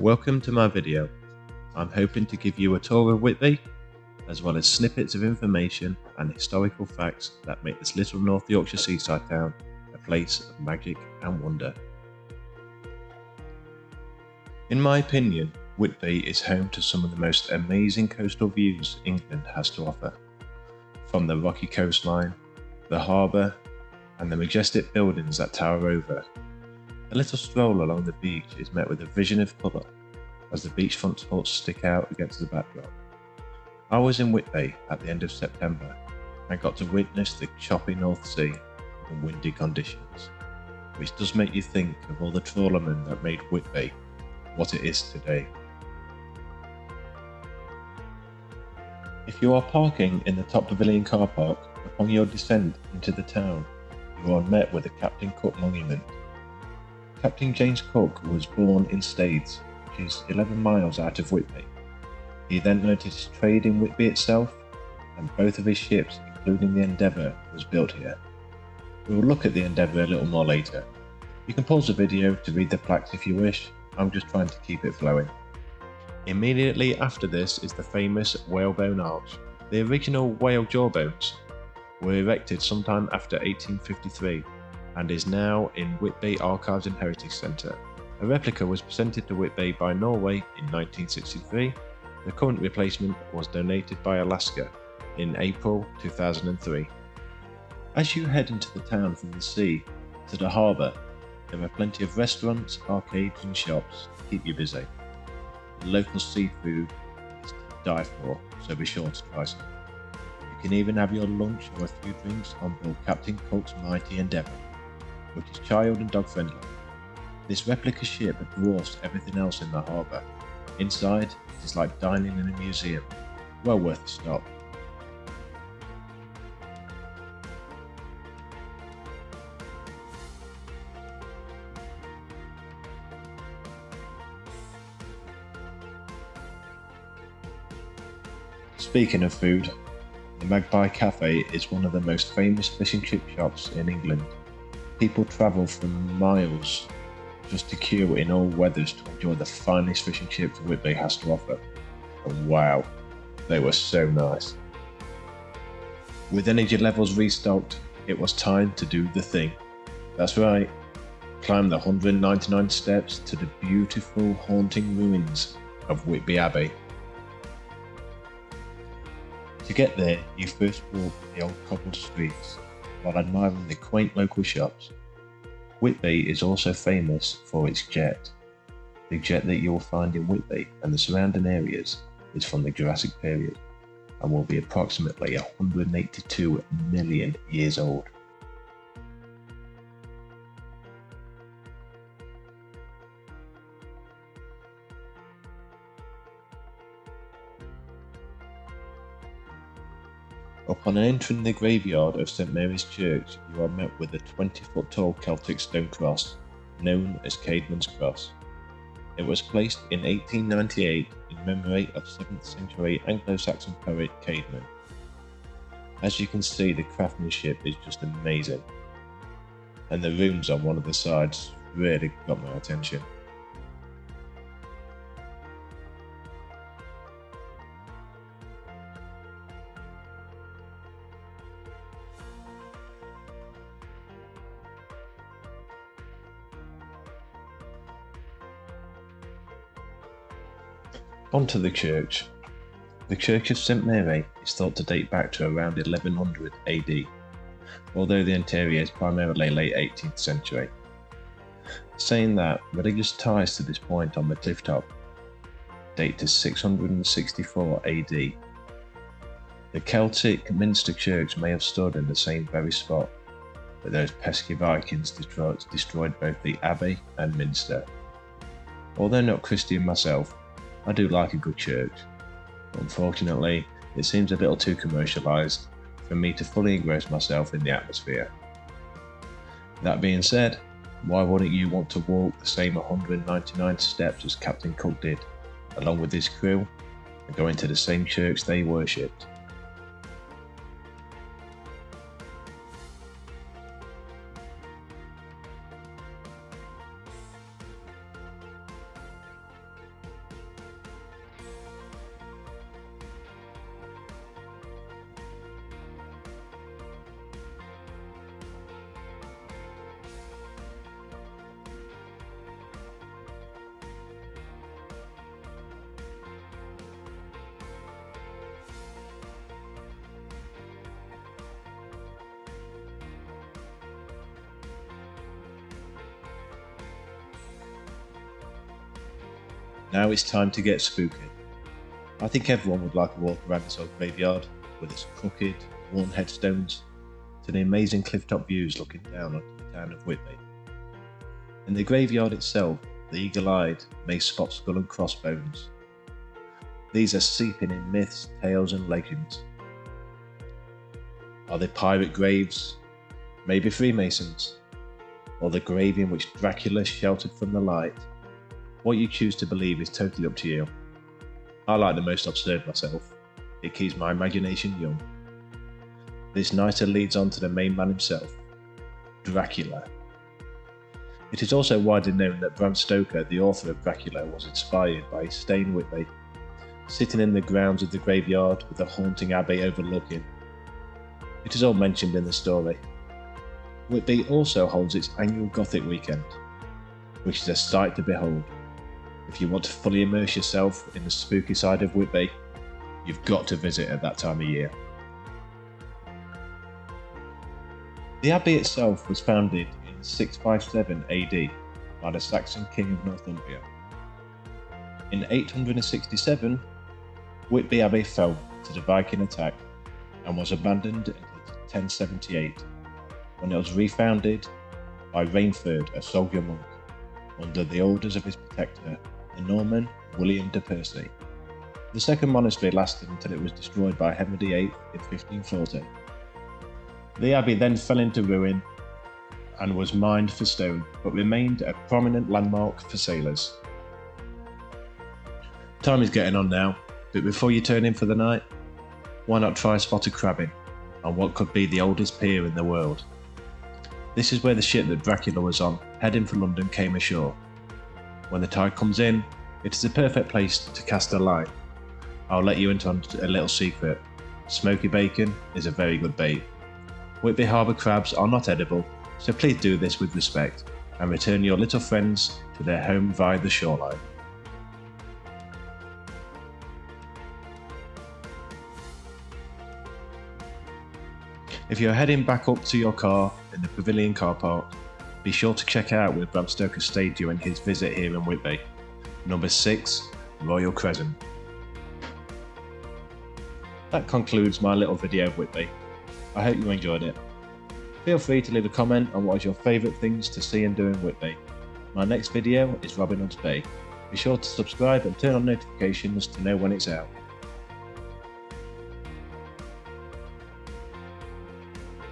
Welcome to my video. I'm hoping to give you a tour of Whitby, as well as snippets of information and historical facts that make this little North Yorkshire seaside town a place of magic and wonder. In my opinion, Whitby is home to some of the most amazing coastal views England has to offer. From the rocky coastline, the harbour, and the majestic buildings that tower over. A little stroll along the beach is met with a vision of colour as the beachfront spots stick out against the backdrop. I was in Whitby at the end of September and got to witness the choppy North Sea and windy conditions, which does make you think of all the trawlermen that made Whitby what it is today. If you are parking in the top pavilion car park, upon your descent into the town, you are met with the Captain Cook Monument. Captain James Cook was born in Staithes, which is 11 miles out of Whitby. He then learned his trade in Whitby itself, and both of his ships, including the Endeavour, was built here. We will look at the Endeavour a little more later. You can pause the video to read the plaques if you wish. I'm just trying to keep it flowing. Immediately after this is the famous Whalebone Arch. The original whale jawbones were erected sometime after 1853 and is now in Whitby Archives and Heritage Centre. A replica was presented to Whitby by Norway in 1963. The current replacement was donated by Alaska in April 2003. As you head into the town from the sea to the harbour, there are plenty of restaurants, arcades and shops to keep you busy. The local seafood is to die for, so be sure to try some. You can even have your lunch or a few drinks on board Captain Cook's mighty Endeavour, which is child and dog friendly. This replica ship dwarfs everything else in the harbour. Inside, it is like dining in a museum. Well worth a stop. Speaking of food, the Magpie Cafe is one of the most famous fish and chip shops in England. People travel from miles just to queue in all weathers to enjoy the finest fish and chips Whitby has to offer. And wow, they were so nice. With energy levels restocked, it was time to do the thing. That's right, climb the 199 steps to the beautiful haunting ruins of Whitby Abbey. To get there, you first walk the old cobbled streets while admiring the quaint local shops. Whitby is also famous for its jet. The jet that you will find in Whitby and the surrounding areas is from the Jurassic period and will be approximately 182 million years old. Upon entering the graveyard of St Mary's Church, you are met with a 20-foot tall Celtic stone cross, known as Caedmon's Cross. It was placed in 1898 in memory of 7th century Anglo-Saxon poet Caedmon. As you can see, the craftsmanship is just amazing, and the rooms on one of the sides really got my attention. Onto the church. The Church of St Mary is thought to date back to around 1100 AD, although the interior is primarily late 18th century. Saying that, religious ties to this point on the cliff top date to 664 AD. The Celtic Minster Church may have stood in the same very spot, but those pesky Vikings destroyed both the Abbey and Minster. Although not Christian myself, I do like a good church, but unfortunately it seems a little too commercialised for me to fully engross myself in the atmosphere. That being said, why wouldn't you want to walk the same 199 steps as Captain Cook did, along with his crew, and go into the same church they worshipped? Now it's time to get spooky. I think everyone would like a walk around this old graveyard, with its crooked, worn headstones, to the amazing clifftop views looking down onto the town of Whitby. In the graveyard itself, the eagle-eyed may spot skull and crossbones. These are seeping in myths, tales and legends. Are they pirate graves? Maybe Freemasons? Or the grave in which Dracula sheltered from the light? What you choose to believe is totally up to you. I like the most absurd myself. It keeps my imagination young. This nicer leads on to the main man himself, Dracula. It is also widely known that Bram Stoker, the author of Dracula, was inspired by his stay in Whitby, sitting in the grounds of the graveyard with the haunting abbey overlooking. It is all mentioned in the story. Whitby also holds its annual Gothic weekend, which is a sight to behold. If you want to fully immerse yourself in the spooky side of Whitby, you've got to visit at that time of year. The abbey itself was founded in 657 AD by the Saxon king of Northumbria. In 867, Whitby Abbey fell to the Viking attack and was abandoned until 1078, when it was refounded by Rainford, a soldier monk, under the orders of his protector, the Norman William de Percy. The second monastery lasted until it was destroyed by Henry VIII in 1540. The abbey then fell into ruin and was mined for stone, but remained a prominent landmark for sailors. Time is getting on now, but before you turn in for the night, why not try a spot of crabbing on what could be the oldest pier in the world? This is where the ship that Dracula was on, heading for London, came ashore. When the tide comes in, it is a perfect place to cast a line. I'll let you into a little secret. Smoky bacon is a very good bait. Whitby Harbour crabs are not edible, so please do this with respect and return your little friends to their home via the shoreline. If you're heading back up to your car in the Pavilion car park, be sure to check out where Bram Stoker stayed during his visit here in Whitby, number 6, Royal Crescent. That concludes my little video of Whitby. I hope you enjoyed it. Feel free to leave a comment on what is your favourite things to see and do in Whitby. My next video is Robin Hood's Bay. Be sure to subscribe and turn on notifications to know when it's out.